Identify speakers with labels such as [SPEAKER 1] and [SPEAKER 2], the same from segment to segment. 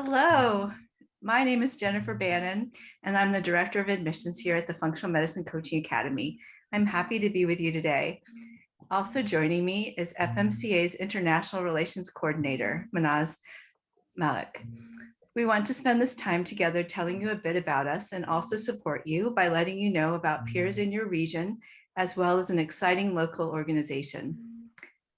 [SPEAKER 1] Hello, my name is Jennifer Bannon, and I'm the Director of Admissions here at the Functional Medicine Coaching Academy. I'm happy to be with you today. Also joining me is FMCA's International Relations Coordinator, Mahnaz. We want to spend this time together telling you a bit about us and also support you by letting you know about peers in your region, as well as an exciting local organization.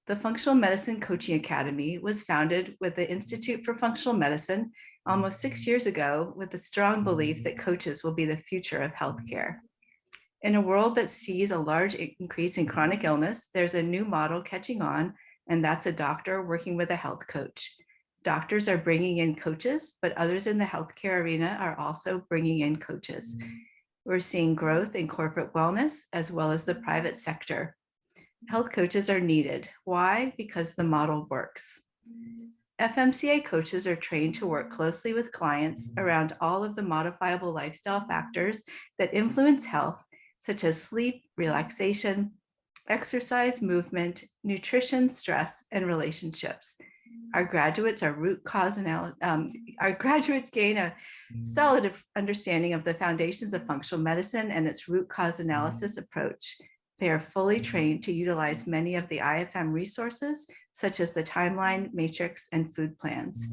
[SPEAKER 1] The Functional Medicine Coaching Academy was founded with the Institute for Functional Medicine almost 6 years ago with the strong belief that coaches will be the future of healthcare. In a world that sees a large increase in chronic illness, there's a new model catching on, and that's a doctor working with a health coach. Doctors are bringing in coaches, but others in the healthcare arena are also bringing in coaches. We're seeing growth in corporate wellness as well as the private sector. Health coaches are needed. Why? Because the model works. FMCA coaches are trained to work closely with clients around all of the modifiable lifestyle factors that influence health, such as sleep, relaxation, exercise, movement, nutrition, stress, and relationships. Our graduates gain a solid understanding of the foundations of functional medicine and its root cause analysis approach. They are fully trained to utilize many of the IFM resources, such as the timeline, matrix, and food plans.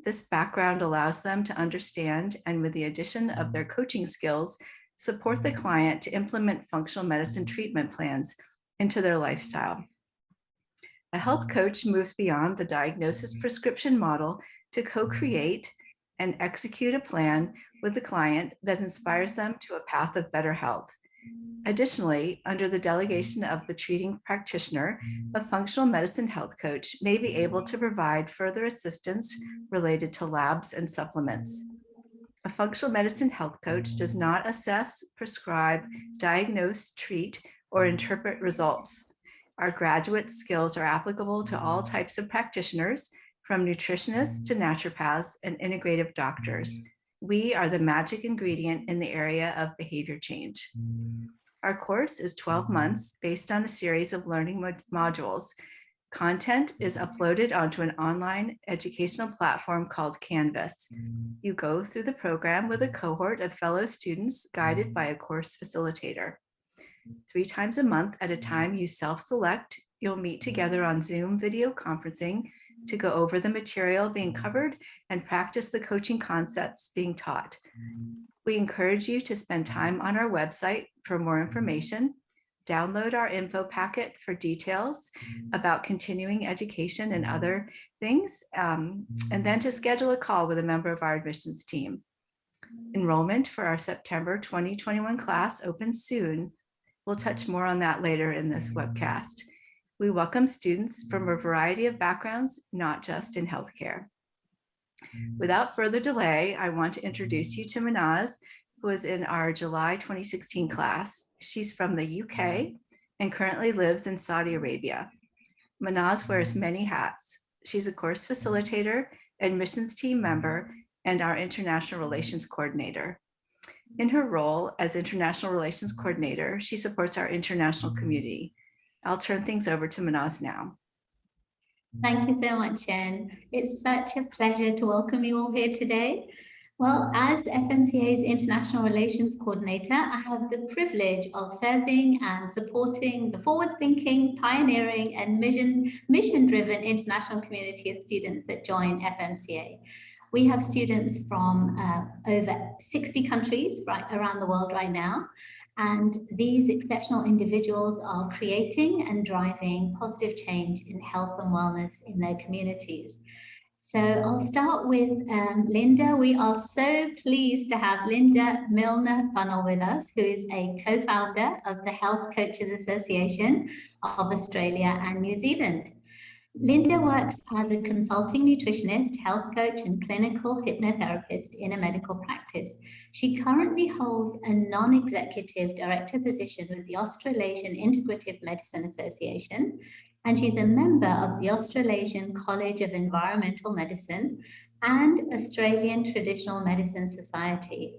[SPEAKER 1] This background allows them to understand, and with the addition of their coaching skills, support the client to implement functional medicine treatment plans into their lifestyle. A health coach moves beyond the diagnosis prescription model to co-create and execute a plan with the client that inspires them to a path of better health. Additionally, under the delegation of the treating practitioner, a functional medicine health coach may be able to provide further assistance related to labs and supplements. A functional medicine health coach does not assess, prescribe, diagnose, treat, or interpret results. Our graduate skills are applicable to all types of practitioners, from nutritionists to naturopaths and integrative doctors. We are the magic ingredient in the area of behavior change. Our course is 12 months based on a series of learning modules. Content is uploaded onto an online educational platform called Canvas. You go through the program with a cohort of fellow students guided by a course facilitator. 3 times a month at a time you self-select, you'll meet together on Zoom video conferencing to go over the material being covered and practice the coaching concepts being taught. We encourage you to spend time on our website for more information, download our info packet for details about continuing education and other things, and then to schedule a call with a member of our admissions team. Enrollment for our September 2021 class opens soon. We'll touch more on that later in this webcast. We welcome students from a variety of backgrounds, not just in healthcare. Without further delay, I want to introduce you to Mahnaz, who is in our July 2016 class. She's from the UK and currently lives in Saudi Arabia. Mahnaz wears many hats. She's a course facilitator, admissions team member, and our international relations coordinator. In her role as international relations coordinator, she supports our international community. I'll turn things over to Mahnaz now.
[SPEAKER 2] Thank you so much, Jen. It's such a pleasure to welcome you all here today. Well, as FMCA's International Relations Coordinator, I have the privilege of serving and supporting the forward-thinking, pioneering, and mission-driven international community of students that join FMCA. We have students from over 60 countries around the world right now. And these exceptional individuals are creating and driving positive change in health and wellness in their communities. So I'll start with Linda. We are so pleased to have Linda Milner-Funnell with us, who is a co-founder of the Health Coaches Association of Australia and New Zealand. Linda works as a consulting nutritionist, health coach, and clinical hypnotherapist in a medical practice. She currently holds a non-executive director position with the Australasian Integrative Medicine Association, and she's a member of the Australasian College of Environmental Medicine and Australian Traditional Medicine Society.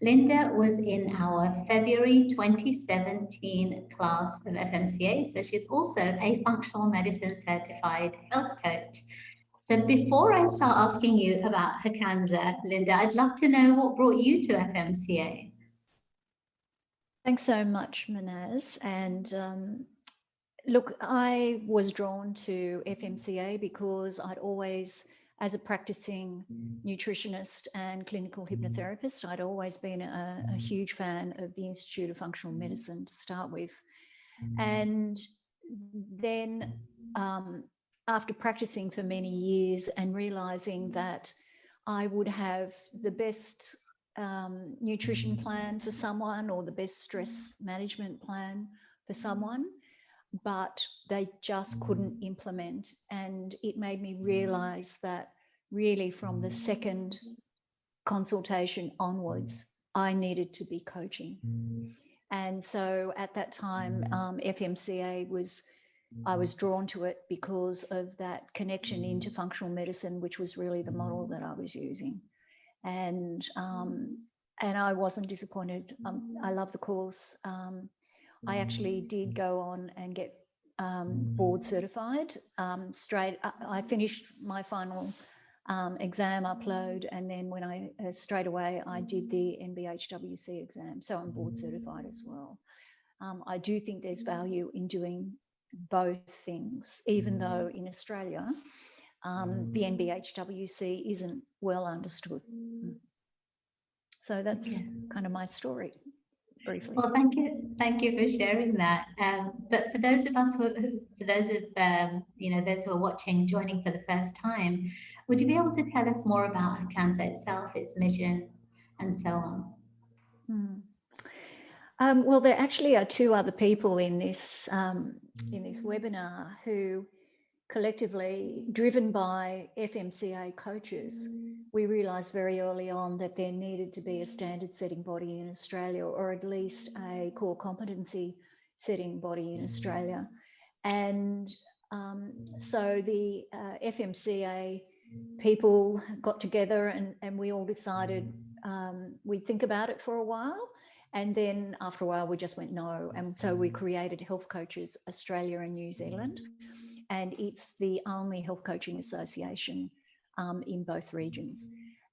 [SPEAKER 2] Linda was in our February 2017 class of FMCA, so she's also a functional medicine certified health coach. So before I start asking you about HCANZA, Linda, I'd love to know what brought you to FMCA.
[SPEAKER 3] Thanks so much, Mahnaz. And look, I was drawn to FMCA because I'd always, as a practicing nutritionist and clinical hypnotherapist, I'd always been a huge fan of the Institute of Functional Medicine to start with. And then after practicing for many years and realizing that I would have the best nutrition plan for someone or the best stress management plan for someone, but they just couldn't implement. And it made me realize that really from the second consultation onwards, I needed to be coaching. And so at that time, FMCA I was drawn to it because of that connection into functional medicine, which was really the model that I was using. And I wasn't disappointed. I love the course. I actually did go on and get board certified. I finished my final exam upload, and then when I straight away I did the NBHWC exam, so I'm board certified as well. I do think there's value in doing both things, even though in Australia the NBHWC isn't well understood. So that's kind of my story, briefly.
[SPEAKER 2] Well, thank you for sharing that. But for those of us those who are watching, joining for the first time, would you be able to tell us more about HCANZA itself, its mission, and so on?
[SPEAKER 3] Well, there actually are two other people in this webinar who, collectively, driven by FMCA coaches, we realised very early on that there needed to be a standard setting body in Australia, or at least a core competency setting body in Australia. And so the FMCA people got together and we all decided we'd think about it for a while. And then after a while, we just went no. And so we created Health Coaches Australia and New Zealand. And it's the only health coaching association in both regions.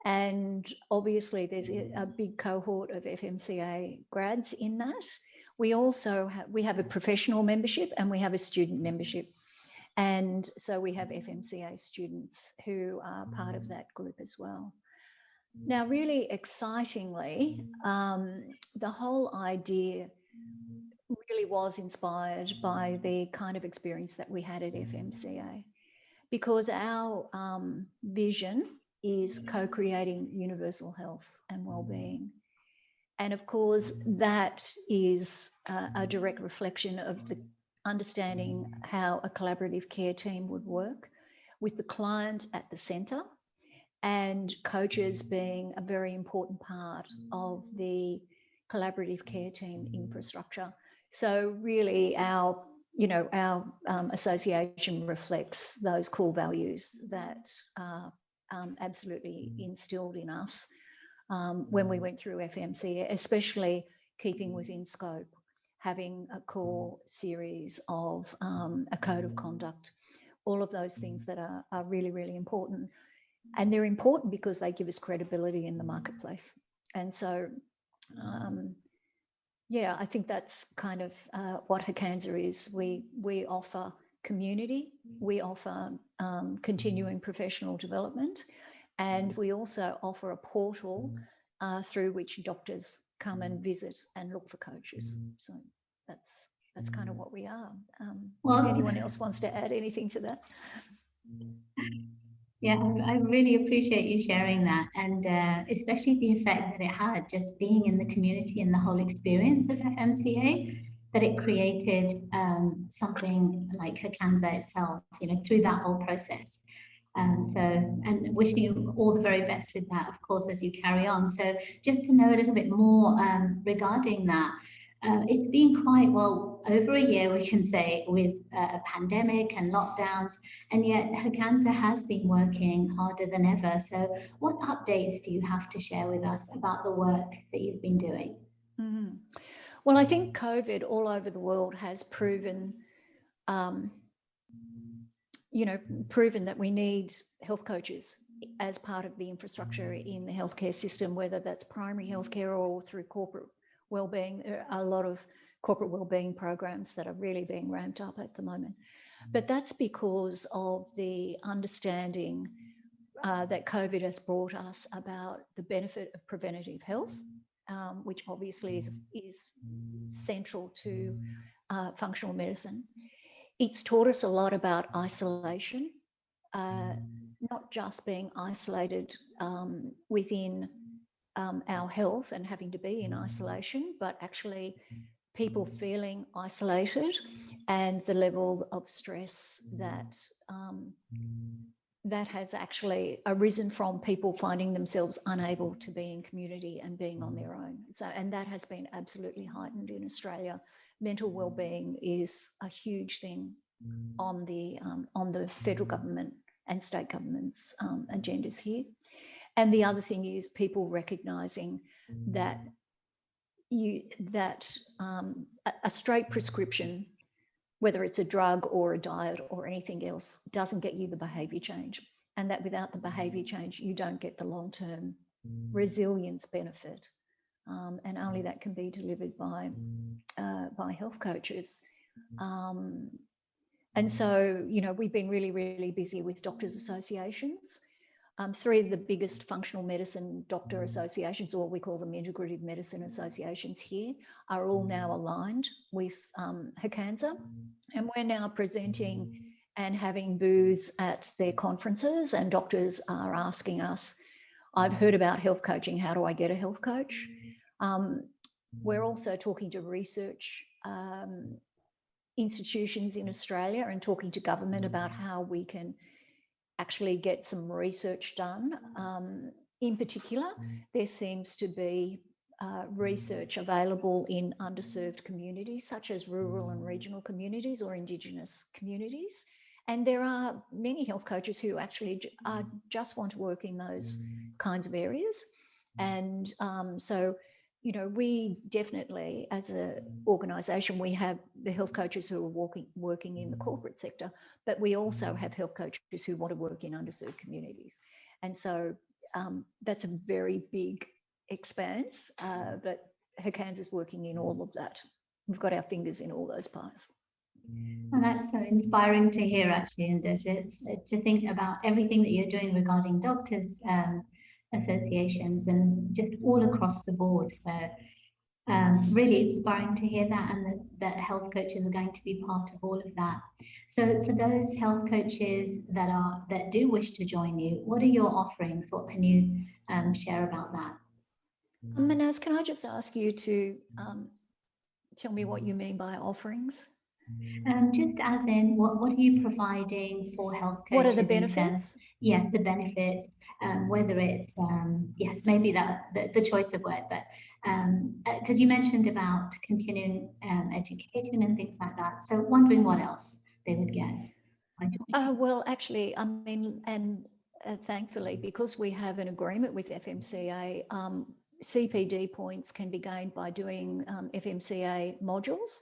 [SPEAKER 3] And obviously there's a big cohort of FMCA grads in that. We also have a professional membership and we have a student membership. And so we have FMCA students who are part of that group as well. Now, really excitingly, the whole idea really was inspired by the kind of experience that we had at FMCA, because our vision is co-creating universal health and well-being. And of course, that is a direct reflection of the understanding how a collaborative care team would work, with the client at the centre and coaches being a very important part of the collaborative care team infrastructure. So really our association reflects those core values that are absolutely instilled in us when we went through FMCA, especially keeping within scope, having a core series of a code of conduct, all of those things that are really, really important. And they're important because they give us credibility in the marketplace. And so, yeah, I think that's kind of what HCANZA is. We offer community, we offer continuing professional development, and we also offer a portal through which doctors come and visit and look for coaches. So that's kind of what we are. If anyone else wants to add anything to that.
[SPEAKER 2] Yeah, I really appreciate you sharing that, and especially the effect that it had just being in the community and the whole experience of FMCA, that it created something like HCANZA itself, through that whole process. And wishing you all the very best with that, of course, as you carry on. So just to know a little bit more regarding that, it's been quite, over a year, we can say, with a pandemic and lockdowns, and yet HCANZA has been working harder than ever. So what updates do you have to share with us about the work that you've been doing?
[SPEAKER 3] Well, I think COVID all over the world has proven, proven that we need health coaches as part of the infrastructure in the healthcare system, whether that's primary healthcare or through corporate wellbeing. There are a lot of corporate wellbeing programs that are really being ramped up at the moment. But that's because of the understanding that COVID has brought us about the benefit of preventative health, which obviously is central to functional medicine. It's taught us a lot about isolation, not just being isolated within our health and having to be in isolation, but actually people feeling isolated and the level of stress that that has actually arisen from people finding themselves unable to be in community and being on their own. So, and that has been absolutely heightened in Australia. Mental wellbeing is a huge thing on the federal government and state government's agendas here. And the other thing is people recognising that a straight prescription, whether it's a drug or a diet or anything else, doesn't get you the behaviour change, and that without the behaviour change, you don't get the long-term resilience benefit, and only that can be delivered by health coaches. And so, we've been really, really busy with doctors' associations. 3 of the biggest functional medicine doctor associations, or we call them integrative medicine associations here, are all now aligned with HCANZA. And we're now presenting and having booths at their conferences, and doctors are asking us, I've heard about health coaching, how do I get a health coach? We're also talking to research institutions in Australia and talking to government about how we can actually get some research done. In particular, there seems to be research available in underserved communities, such as rural and regional communities or Indigenous communities. And there are many health coaches who actually just want to work in those kinds of areas. And so, we definitely, as an organisation, we have the health coaches who are working in the corporate sector, but we also have health coaches who want to work in underserved communities. And so that's a very big expanse, but HCANZA is working in all of that. We've got our fingers in all those pies.
[SPEAKER 2] And that's so inspiring to hear, actually, and to think about everything that you're doing regarding doctors' associations and just all across the board. So really inspiring to hear that, and that health coaches are going to be part of all of that. So for those health coaches that do wish to join you, what are your offerings? What can you share about that?
[SPEAKER 3] Mahnaz, can I just ask you to tell me what you mean by offerings?
[SPEAKER 2] Just as in, what are you providing for health coaches?
[SPEAKER 3] What are the benefits?
[SPEAKER 2] Yes, the benefits, whether it's, yes, maybe the choice of word, but because you mentioned about continuing education and things like that. So wondering what else they would get.
[SPEAKER 3] Well, actually, I mean, and thankfully, because we have an agreement with FMCA, CPD points can be gained by doing FMCA modules.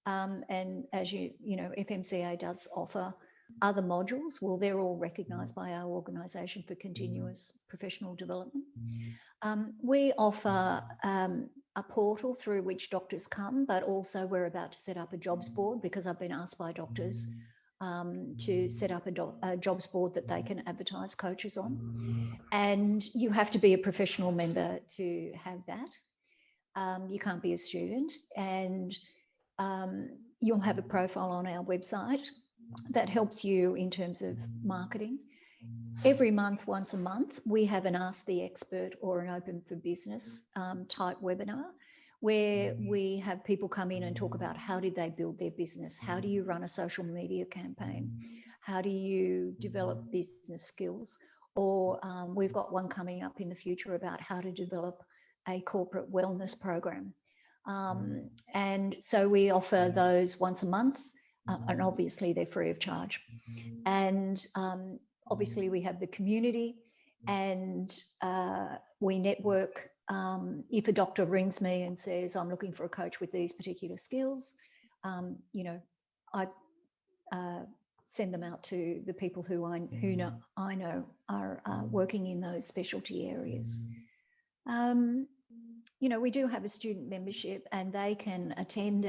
[SPEAKER 3] And as you know, FMCA does offer other modules. Well, they're all recognised by our organisation for continuous professional development. We offer a portal through which doctors come, but also we're about to set up a jobs board, because I've been asked by doctors to set up a jobs board that they can advertise coaches on. And you have to be a professional member to have that. You can't be a student. And you'll have a profile on our website that helps you in terms of marketing. Every month, once a month, we have an Ask the Expert or an Open for Business type webinar, where we have people come in and talk about how did they build their business? How do you run a social media campaign? How do you develop business skills? Or we've got one coming up in the future about how to develop a corporate wellness program. And so we offer those once a month, and obviously they're free of charge. And obviously we have the community, and we network. If a doctor rings me and says, I'm looking for a coach with these particular skills, you know, I send them out to the people who I know are working in those specialty areas. You know, we do have a student membership, and they can attend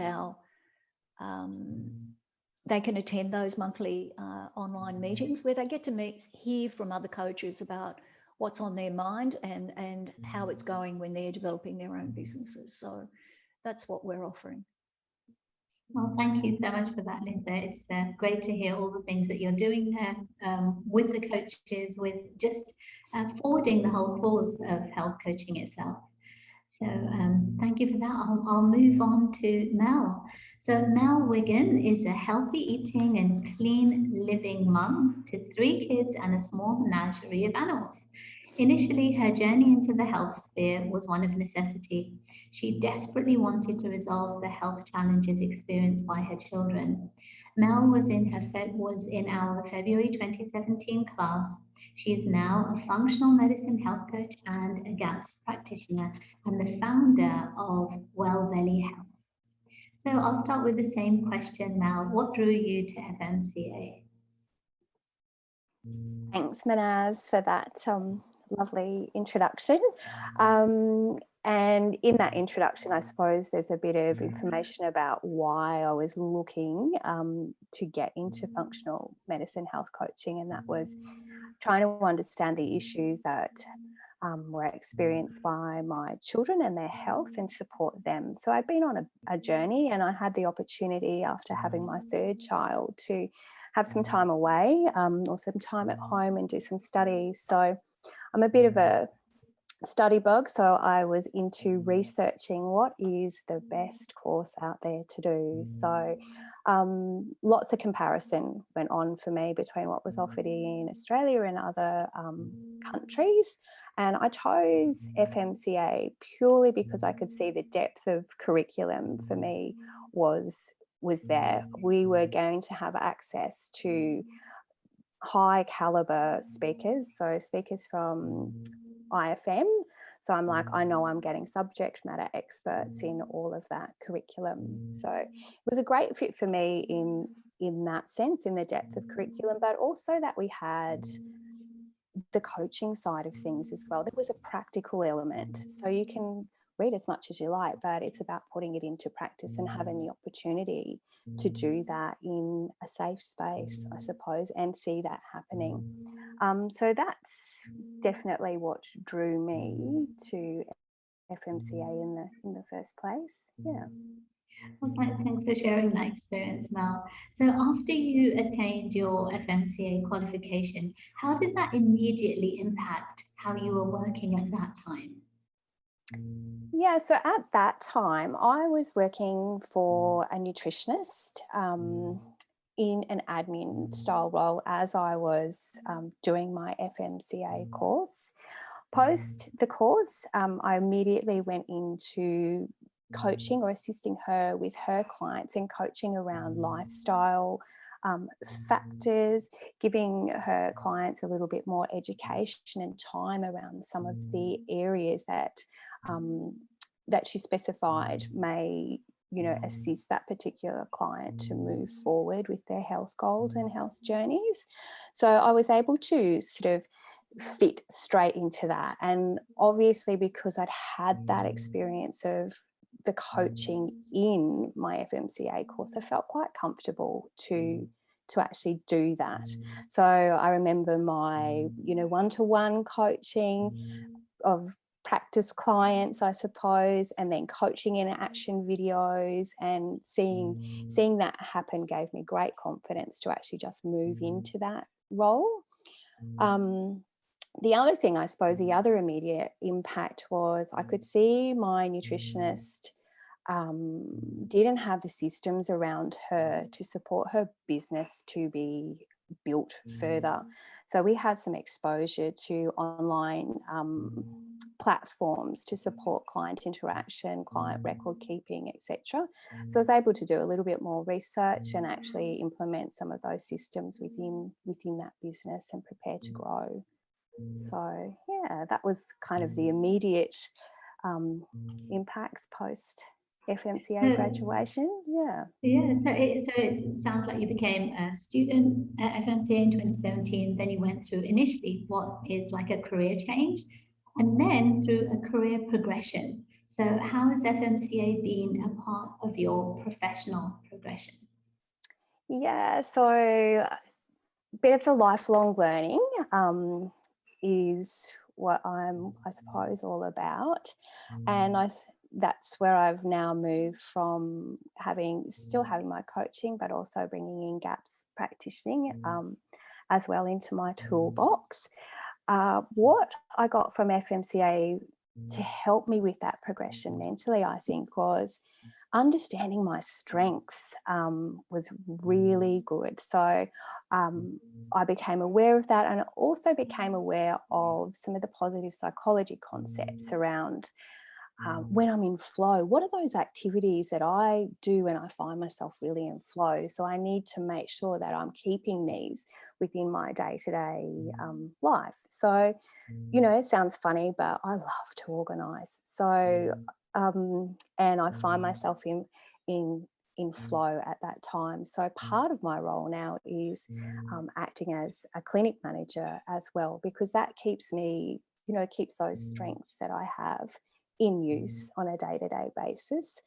[SPEAKER 3] those monthly online meetings where they get to hear from other coaches about what's on their mind and how it's going when they're developing their own businesses. So that's what we're offering.
[SPEAKER 2] Well, thank you so much for that, Linda. It's great to hear all the things that you're doing there with the coaches, with just forwarding the whole cause of health coaching itself. So thank you for that. I'll move on to Mel. So Mel Wigan is a healthy eating and clean living mum to 3 kids and a small menagerie of animals. Initially, her journey into the health sphere was one of necessity. She desperately wanted to resolve the health challenges experienced by her children. Mel was in our February 2017 class. She is now a functional medicine health coach and a GAPS practitioner and the founder of Well Belly Health. So I'll start with the same question, Mel. What drew you to FMCA?
[SPEAKER 4] Thanks, Mahnaz, for that lovely introduction. And in that introduction, I suppose there's a bit of information about why I was looking to get into functional medicine health coaching, and that was trying to understand the issues that were experienced by my children and their health and support them. So I'd been on a journey, and I had the opportunity after having my 3rd child to have some time away or some time at home and do some studies. So I'm a bit of a study bug, so I was into researching what is the best course out there to do. So lots of comparison went on for me between what was offered in Australia and other countries, and I chose FMCA purely because I could see the depth of curriculum for me was there. We were going to have access to high caliber speakers, so speakers from IFM. So I'm like, I know I'm getting subject matter experts in all of that curriculum. So it was a great fit for me in that sense, in the depth of curriculum, but also that we had the coaching side of things as well. There was a practical element. So you can read as much as you like, but it's about putting it into practice and having the opportunity to do that in a safe space, I suppose, and see that happening. So that's definitely what drew me to FMCA in the first place. Yeah.
[SPEAKER 2] Well, thanks for sharing that experience, Mel. So after you attained your FMCA qualification, how did that immediately impact how you were working at that time?
[SPEAKER 4] Yeah, so at that time, I was working for a nutritionist in an admin style role as I was doing my FMCA course. Post the course, I immediately went into coaching or assisting her with her clients and coaching around lifestyle factors, giving her clients a little bit more education and time around some of the areas that she specified may, assist that particular client to move forward with their health goals and health journeys. So I was able to sort of fit straight into that. And obviously, because I'd had that experience of the coaching in my FMCA course, I felt quite comfortable to actually do that. So I remember my, one-to-one coaching of practice clients, I suppose, and then coaching in action videos, and seeing that happen gave me great confidence to actually just move into that role. The other thing, I suppose, the other immediate impact was I could see my nutritionist didn't have the systems around her to support her business to be built further. So we had some exposure to online platforms to support client interaction, client record keeping, etc. So I was able to do a little bit more research and actually implement some of those systems within that business and prepare to grow. So yeah, that was kind of the immediate impacts post FMCA graduation. Yeah.
[SPEAKER 2] Yeah, so it sounds like you became a student at FMCA in 2017, then you went through initially what is like a career change, and then through a career progression. So how has FMCA been a part of your professional progression?
[SPEAKER 4] Yeah, so a bit of the lifelong learning is what I'm, I suppose, all about. And that's where I've now moved from still having my coaching, but also bringing in gaps practicing as well into my toolbox. What I got from FMCA to help me with that progression mentally, I think, was understanding my strengths was really good. So I became aware of that, and I also became aware of some of the positive psychology concepts around when I'm in flow. What are those activities that I do when I find myself really in flow? So I need to make sure that I'm keeping these within my day-to-day life. So, you know, it sounds funny, but I love to organise. So, and I find myself in flow at that time. So part of my role now is acting as a clinic manager as well, because that keeps me, you know, keeps those strengths that I have in use on a day-to-day basis.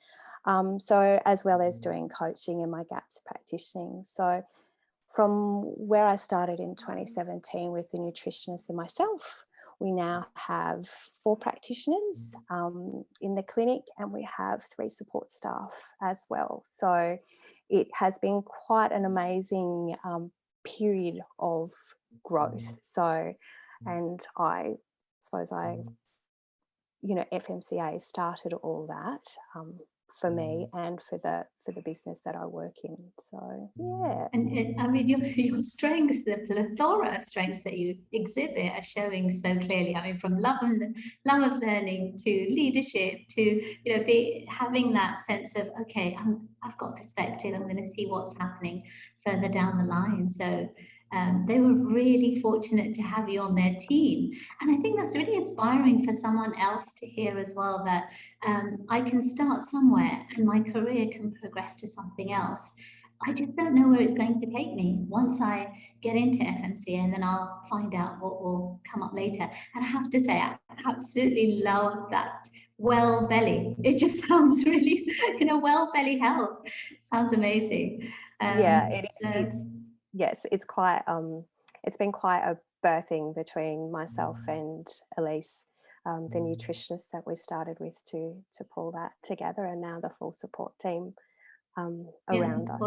[SPEAKER 4] So as well as doing coaching and my gaps practicing. So from where I started in 2017 with the nutritionist and myself, we now have 4 practitioners in the clinic, and we have 3 support staff as well. So it has been quite an amazing period of growth. So, and I suppose you know, FMCA started all that for me and for the business that I work in. So yeah.
[SPEAKER 2] And I mean, your strengths, the plethora of strengths that you exhibit are showing so clearly. I mean, from love of learning to leadership to, you know, having that sense of, okay, I've got perspective. I'm going to see what's happening further down the line. So they were really fortunate to have you on their team. And I think that's really inspiring for someone else to hear as well, that I can start somewhere and my career can progress to something else. I just don't know where it's going to take me once I get into FMCA, and then I'll find out what will come up later. And I have to say, I absolutely love that well belly. It just sounds really, you know, well belly health. Sounds amazing.
[SPEAKER 4] Yeah, yes, it's quite it's been quite a birthing between myself and Elise, the nutritionist that we started with to pull that together, and now the full support team around us,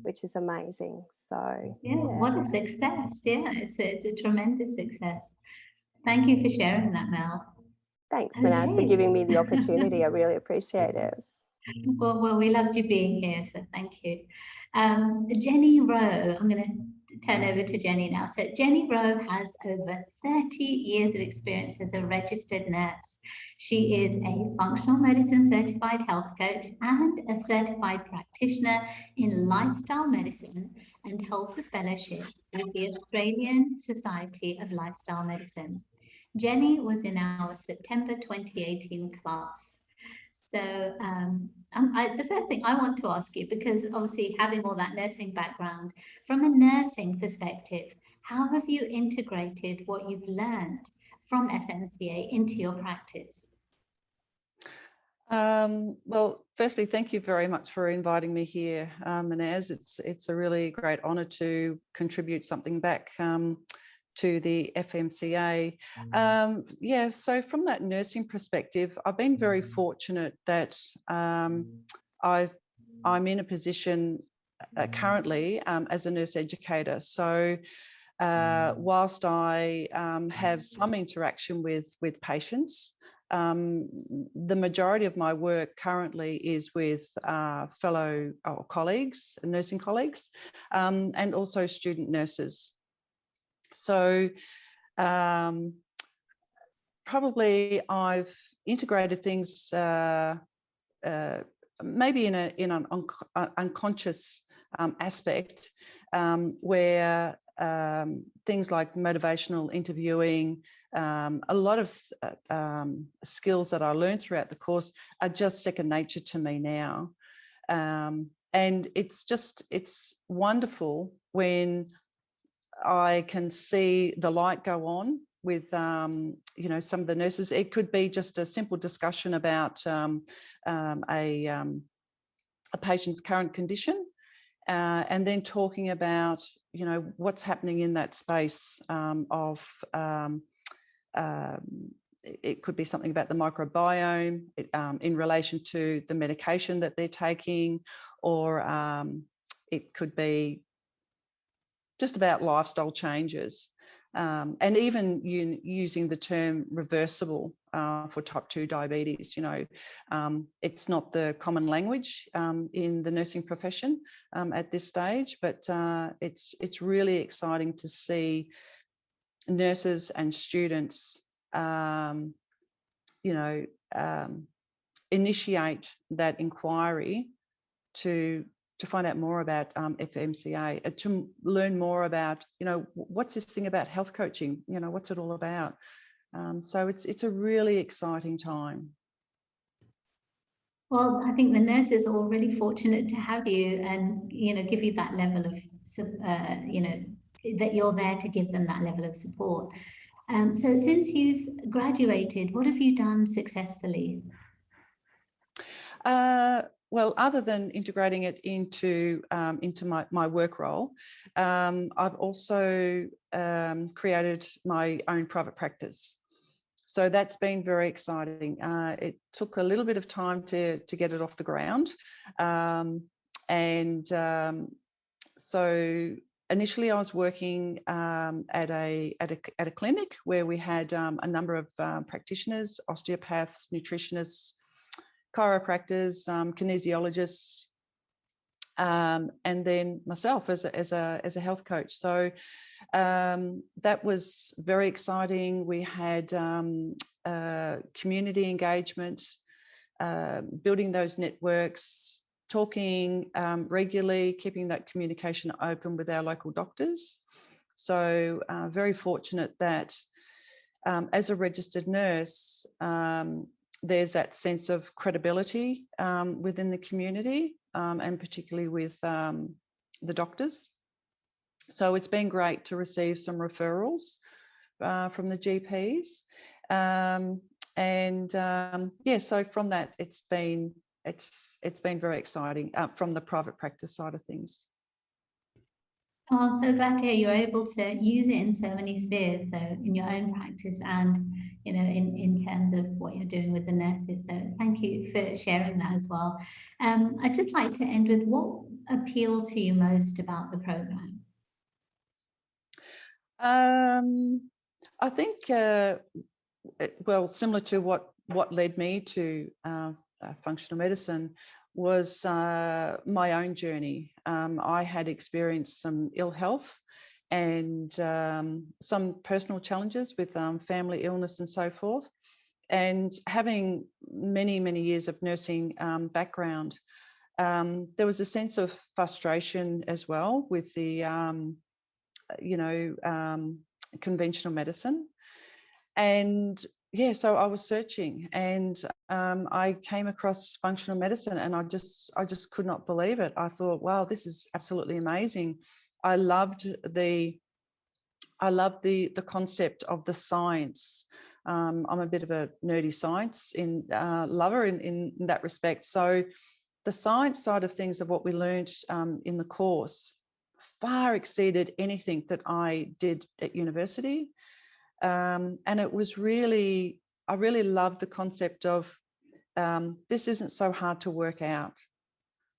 [SPEAKER 4] which is amazing. So
[SPEAKER 2] yeah, what a success. Yeah, it's a tremendous success. Thank you for sharing that, Mel.
[SPEAKER 4] Thanks, Mahnaz, for giving me the opportunity. I really appreciate it.
[SPEAKER 2] Well, we loved you being here, so thank you. Jenny Rowe, I'm going to turn over to Jenny now. So Jenny Rowe has over 30 years of experience as a registered nurse. She is a functional medicine certified health coach and a certified practitioner in lifestyle medicine, and holds a fellowship with the Australian Society of Lifestyle Medicine. Jenny was in our September 2018 class. So the first thing I want to ask you, because obviously having all that nursing background, from a nursing perspective, how have you integrated what you've learned from FMCA into your practice?
[SPEAKER 5] Well, firstly, thank you very much for inviting me here, Mahnaz. It's a really great honour to contribute something back to the FMCA. Yeah, so from that nursing perspective, I've been very fortunate that I'm in a position currently as a nurse educator. So whilst I have some interaction with patients, the majority of my work currently is with fellow colleagues, nursing colleagues, and also student nurses. So probably I've integrated things maybe in an unconscious aspect where things like motivational interviewing, a lot of skills that I learned throughout the course are just second nature to me now. And it's wonderful when I can see the light go on with, you know, some of the nurses. It could be just a simple discussion about a patient's current condition, and then talking about, you know, what's happening in that space of, it could be something about the microbiome in relation to the medication that they're taking, or it could be just about lifestyle changes, and even using the term reversible for type 2 diabetes. You know, it's not the common language in the nursing profession at this stage, but it's really exciting to see nurses and students, you know, initiate that inquiry to find out more about FMCA, to learn more about, you know, what's this thing about health coaching, you know, what's it all about? So it's a really exciting time.
[SPEAKER 2] Well, I think the nurses are all really fortunate to have you and, you know, give you that level of, you know, that you're there to give them that level of support. So since you've graduated, what have you done successfully?
[SPEAKER 5] Well, other than integrating it into my work role, I've also created my own private practice. So that's been very exciting. It took a little bit of time to get it off the ground, and so initially I was working at a clinic where we had a number of practitioners, osteopaths, nutritionists, chiropractors, kinesiologists, and then myself as a health coach. So that was very exciting. We had community engagement, building those networks, talking regularly, keeping that communication open with our local doctors. So very fortunate that as a registered nurse, there's that sense of credibility within the community, and particularly with the doctors. So it's been great to receive some referrals from the GPs. Yeah, so from that, it's been very exciting from the private practice side of things.
[SPEAKER 2] Oh, I'm so glad to hear you're able to use it in so many spheres, so in your own practice and, you know, in terms of what you're doing with the nurses. So thank you for sharing that as well. I'd just like to end with, what appealed to you most about the programme?
[SPEAKER 5] I think, well, similar to what led me to functional medicine was my own journey. I had experienced some ill health and some personal challenges with family illness and so forth. And having many years of nursing background, there was a sense of frustration as well with the, you know, conventional medicine. And yeah, so I was searching, and I came across functional medicine, and I just could not believe it. I thought, wow, this is absolutely amazing. I loved the concept of the science. I'm a bit of a nerdy science lover in that respect. So the science side of things, of what we learned in the course, far exceeded anything that I did at university. And it was really, I really loved the concept of this isn't so hard to work out.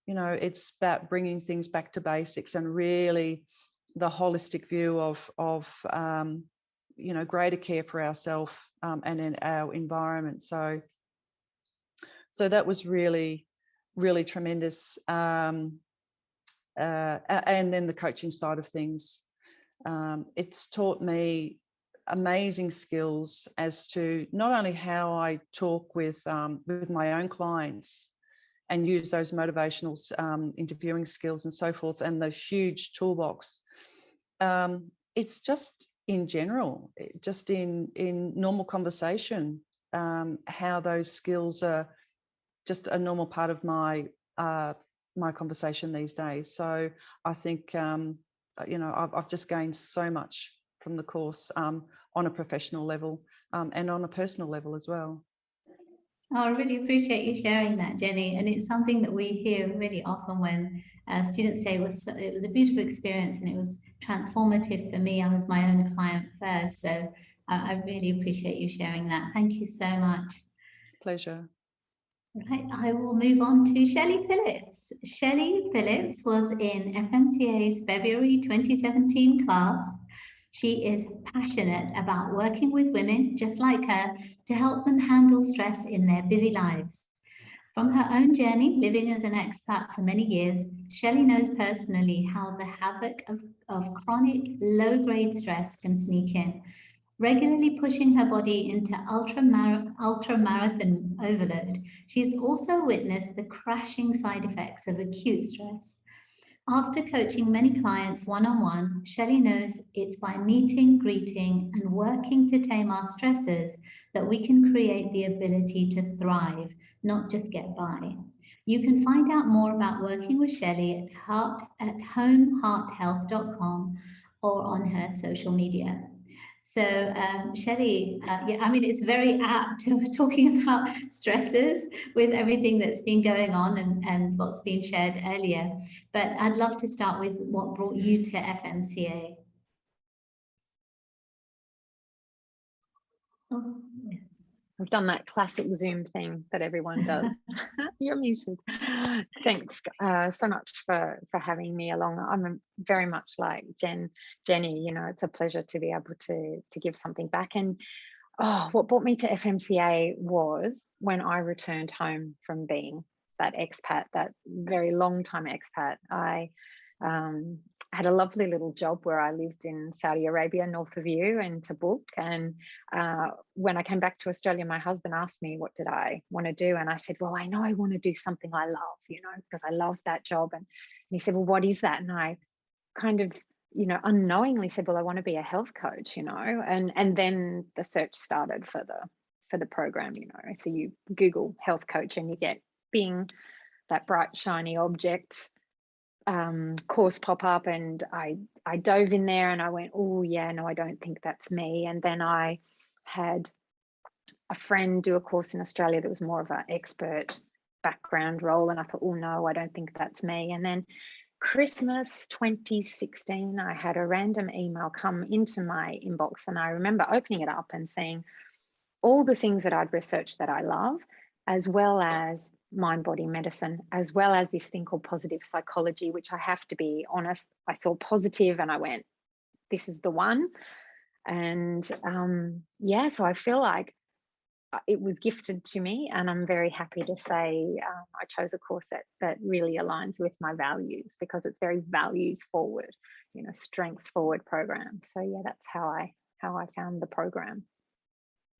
[SPEAKER 5] You know, it's about bringing things back to basics and really the holistic view of you know, greater care for ourselves and in our environment. So that was really tremendous. And then the coaching side of things, it's taught me amazing skills as to not only how I talk with my own clients and use those motivational interviewing skills and so forth, and the huge toolbox. It's just in general, just in normal conversation, how those skills are just a normal part of my my conversation these days. So I think I've just gained so much from the course on a professional level and on a personal level as well.
[SPEAKER 2] I really appreciate you sharing that, Jenny. And it's something that we hear really often when students say it was a beautiful experience and it was transformative for me. I was my own client first. So I really appreciate you sharing that. Thank you so much.
[SPEAKER 5] Pleasure.
[SPEAKER 2] Right, I will move on to Shelly Phillips. Shelly Phillips was in FMCA's February 2017 class. She is passionate about working with women just like her to help them handle stress in their busy lives. From her own journey living as an expat for many years, Shelly knows personally how the havoc of chronic low-grade stress can sneak in, regularly pushing her body into ultra-marathon overload. She's also witnessed the crashing side effects of acute stress. After coaching many clients one-on-one, Shelly knows it's by meeting, greeting, and working to tame our stresses that we can create the ability to thrive, not just get by. You can find out more about working with Shelly at homehearthealth.com or on her social media. So Shelly, yeah, I mean, it's very apt talking about stresses with everything that's been going on and what's been shared earlier. But I'd love to start with what brought you to FMCA. Oh, yeah.
[SPEAKER 6] I've done that classic Zoom thing that everyone does. You're muted. Thanks so much for having me along. I'm very much like Jenny, you know, it's a pleasure to be able to give something back. And what brought me to FMCA was when I returned home from being that expat, that very long time expat. I had a lovely little job where I lived in Saudi Arabia, north of you, in Tabuk. And when I came back to Australia, my husband asked me, what did I want to do? And I said, well, I know I want to do something I love, you know, because I love that job. And he said, well, what is that? And I kind of, you know, unknowingly said, well, I want to be a health coach, you know, and then the search started for the program, you know. So you Google health coach and you get Bing, that bright, shiny object course pop up, and I dove in there and I went, oh yeah, no, I don't think that's me. And then I had a friend do a course in Australia that was more of an expert background role, and I thought, oh no, I don't think that's me. And then Christmas 2016, I had a random email come into my inbox, and I remember opening it up and seeing all the things that I'd researched that I love, as well as mind-body medicine, as well as this thing called positive psychology, which I have to be honest, I saw positive and I went, this is the one. And yeah, so I feel like it was gifted to me, and I'm very happy to say I chose a course that really aligns with my values, because it's very values forward, you know, strengths forward program. So yeah, that's how I found the program.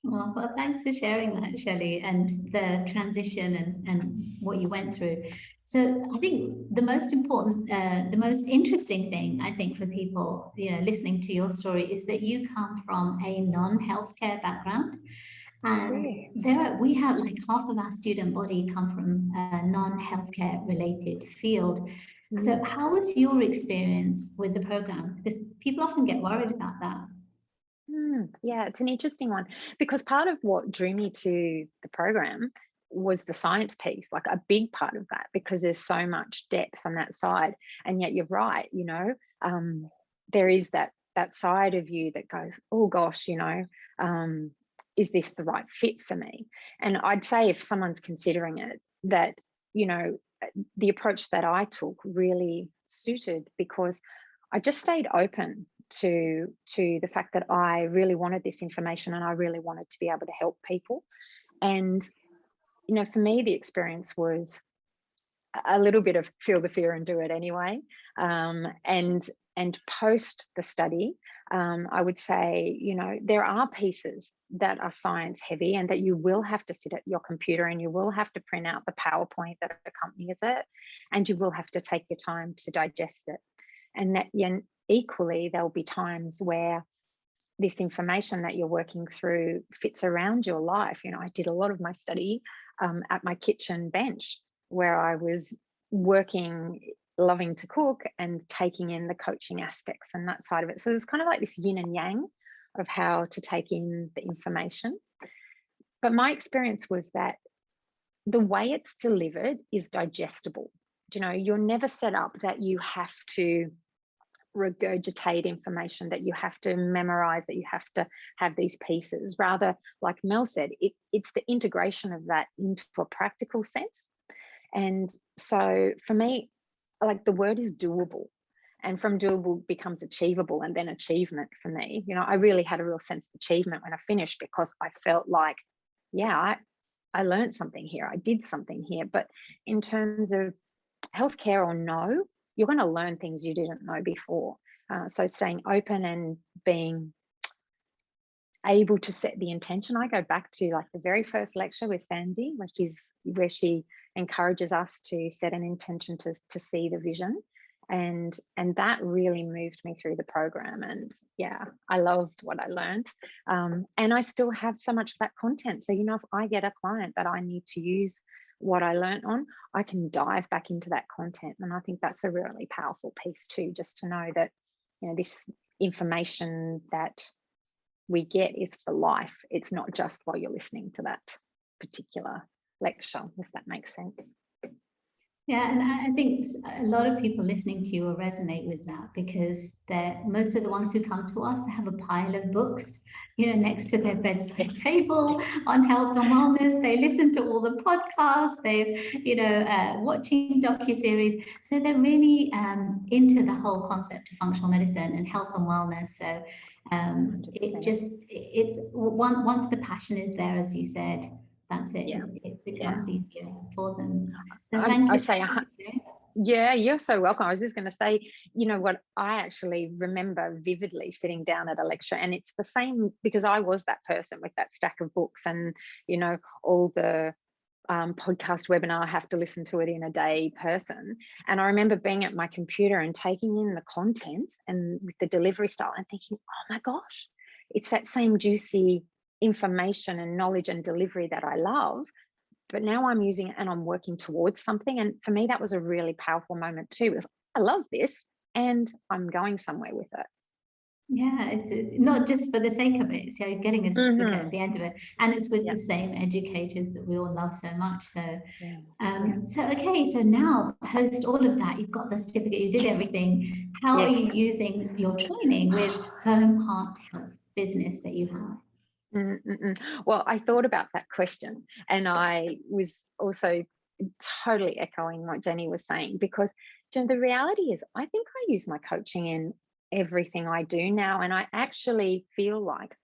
[SPEAKER 2] Well, thanks for sharing that, Shelley, and the transition and what you went through. So I think the most important, the most interesting thing, I think, for people, you know, listening to your story is that you come from a non-healthcare background. And we have like half of our student body come from a non-healthcare related field. So how was your experience with the program? Because people often get worried about that.
[SPEAKER 6] Yeah, it's an interesting one, because part of what drew me to the program was the science piece, like a big part of that, because there's so much depth on that side. And yet you're right, you know, there is that side of you that goes, oh gosh, you know, is this the right fit for me? And I'd say if someone's considering it, that, you know, the approach that I took really suited, because I just stayed open to the fact that I really wanted this information and I really wanted to be able to help people. And, you know, for me, the experience was a little bit of feel the fear and do it anyway. And and post the study, I would say, you know, there are pieces that are science heavy and that you will have to sit at your computer and you will have to print out the PowerPoint that accompanies it, and you will have to take your time to digest it. And that, equally, there'll be times where this information that you're working through fits around your life. You know, I did a lot of my study at my kitchen bench, where I was working, loving to cook and taking in the coaching aspects and that side of it. So there's kind of like this yin and yang of how to take in the information. But my experience was that the way it's delivered is digestible. You know, you're never set up that you have to regurgitate information, that you have to memorize, that you have to have these pieces. Rather, like Mel said, it's the integration of that into a practical sense. And so for me, like, the word is doable, and from doable becomes achievable, and then achievement for me. You know, I really had a real sense of achievement when I finished, because I felt like, yeah, I learned something here, I did something here. But in terms of healthcare or no, you're going to learn things you didn't know before. So staying open and being able to set the intention. I go back to like the very first lecture with Sandy, which is where she encourages us to set an intention to see the vision. And that really moved me through the program. And yeah, I loved what I learned. And I still have so much of that content. So, you know, if I get a client that I need to use what I learned on, I can dive back into that content. And I think that's a really powerful piece too, just to know that, you know, this information that we get is for life. It's not just while you're listening to that particular lecture, if that makes sense.
[SPEAKER 2] Yeah, and I think a lot of people listening to you will resonate with that, because most of the ones who come to us, they have a pile of books, you know, next to their bedside table on health and wellness. They listen to all the podcasts. They've, you know, watching docuseries. So they're really into the whole concept of functional medicine and health and wellness. So it's once the passion is there, as you said, that's it. Yeah. It becomes easier for them. So thank you.
[SPEAKER 6] Yeah, you're so welcome. I was just going to say, you know what, I actually remember vividly sitting down at a lecture, and it's the same because I was that person with that stack of books and, you know, all the podcast webinar, I have to listen to it in a day person. And I remember being at my computer and taking in the content and with the delivery style and thinking, oh my gosh, it's that same juicy information and knowledge and delivery that I love, but now I'm using it and I'm working towards something. And for me, that was a really powerful moment too, because I love this and I'm going somewhere with it.
[SPEAKER 2] Yeah, it's not just for the sake of it, so getting a certificate at the end of it, and it's with the same educators that we all love so much. So so okay, so now post all of that, you've got the certificate, you did everything. How are you using your training with home heart health business that you have?
[SPEAKER 6] Well, I thought about that question, and I was also totally echoing what Jenny was saying, because Jen, the reality is I think I use my coaching in everything I do now, and I actually feel like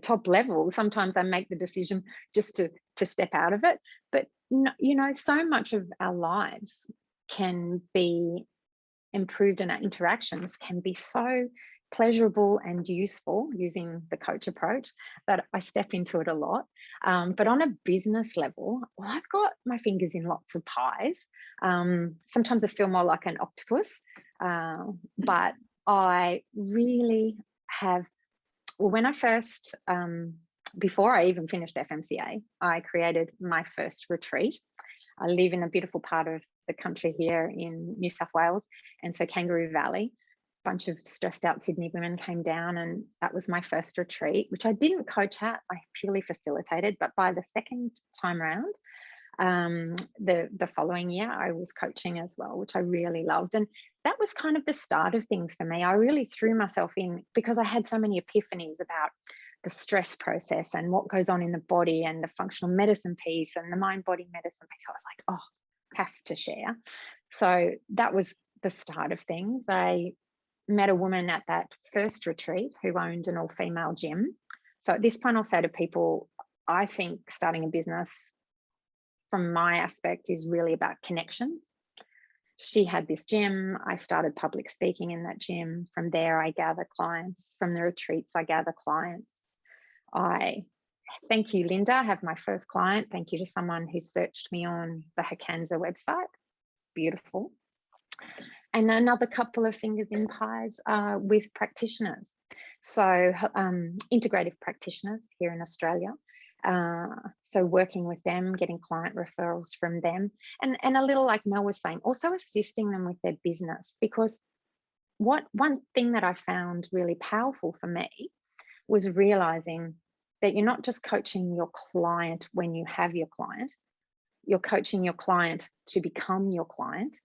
[SPEAKER 6] top level, sometimes I make the decision just to step out of it. But you know, so much of our lives can be improved, and our interactions can be so pleasurable and useful using the coach approach that I step into it a lot. But on a business level, well, I've got my fingers in lots of pies. Sometimes I feel more like an octopus, but I really have, well, when I first, before I even finished FMCA, I created my first retreat. I live in a beautiful part of the country here in New South Wales, and so Kangaroo Valley. Bunch of stressed out Sydney women came down, and that was my first retreat, which I didn't coach at, I purely facilitated. But by the second time around, the following year, I was coaching as well, which I really loved. And that was kind of the start of things for me. I really threw myself in because I had so many epiphanies about the stress process and what goes on in the body, and the functional medicine piece and the mind-body medicine piece. I was like, oh, have to share. So that was the start of things. I met a woman at that first retreat who owned an all-female gym. So at this point, I'll say to people, I think starting a business from my aspect is really about connections. she had this gym. I started public speaking in that gym. From there, I gather clients. From the retreats, I gather clients. Thank you, Linda. I have my first client. Thank you to someone who searched me on the HCANZA website. Beautiful. And another couple of fingers in pies with practitioners. So integrative practitioners here in Australia. So working with them, getting client referrals from them, and a little like Mel was saying, also assisting them with their business, because one thing that I found really powerful for me was realizing that you're not just coaching your client when you have your client, you're coaching your client to become your client.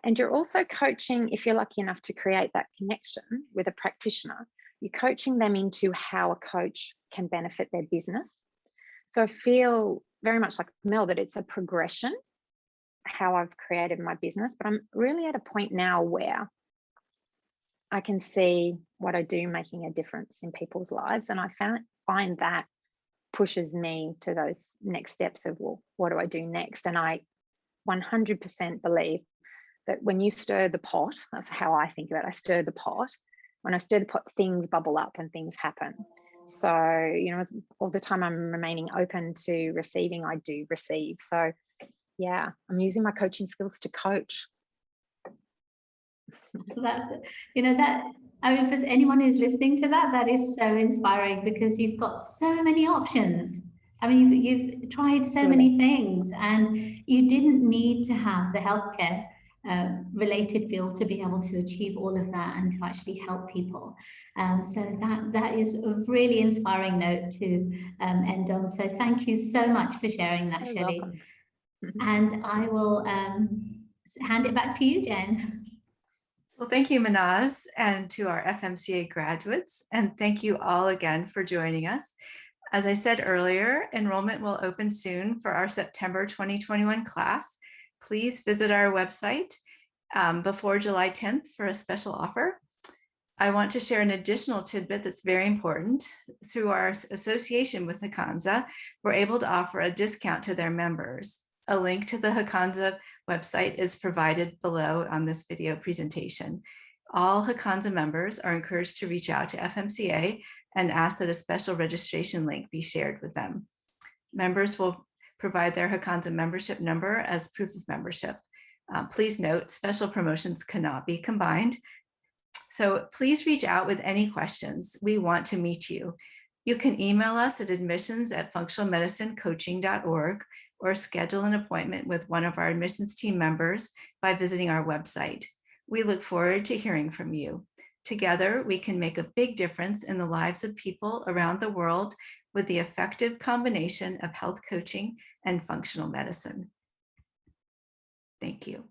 [SPEAKER 6] And you're also coaching, if you're lucky enough to create that connection with a practitioner, you're coaching them into how a coach can benefit their business. So I feel very much like Mel that it's a progression, how I've created my business, but I'm really at a point now where I can see what I do making a difference in people's lives. And I find that pushes me to those next steps of, well, what do I do next? And I 100% believe that when you stir the pot, that's how I think about it. I stir the pot. When I stir the pot, things bubble up and things happen. So, you know, all the time I'm remaining open to receiving, I do receive. So yeah, I'm using my coaching skills to coach.
[SPEAKER 2] That's, you know, that, I mean, for anyone who's listening to that, that is so inspiring, because you've got so many options. I mean, you've tried so many things, and you didn't need to have the healthcare related field to be able to achieve all of that and to actually help people. So that is a really inspiring note to end on. So thank you so much for sharing that,
[SPEAKER 6] You're
[SPEAKER 2] Shelley.
[SPEAKER 6] welcome.
[SPEAKER 2] And I will hand it back to you, Jen.
[SPEAKER 1] Well, thank you, Mahnaz, and to our FMCA graduates. And thank you all again for joining us. As I said earlier, enrollment will open soon for our September 2021 class. Please visit our website before July 10th for a special offer. I want to share an additional tidbit that's very important. Through our association with HCANZA, we're able to offer a discount to their members. A link to the HCANZA website is provided below on this video presentation. All HCANZA members are encouraged to reach out to FMCA and ask that a special registration link be shared with them. Members will provide their HCANZA membership number as proof of membership. Please note, special promotions cannot be combined. So please reach out with any questions. We want to meet you. You can email us at admissions@functionalmedicinecoaching.org or schedule an appointment with one of our admissions team members by visiting our website. We look forward to hearing from you. Together, we can make a big difference in the lives of people around the world with the effective combination of health coaching and functional medicine. Thank you.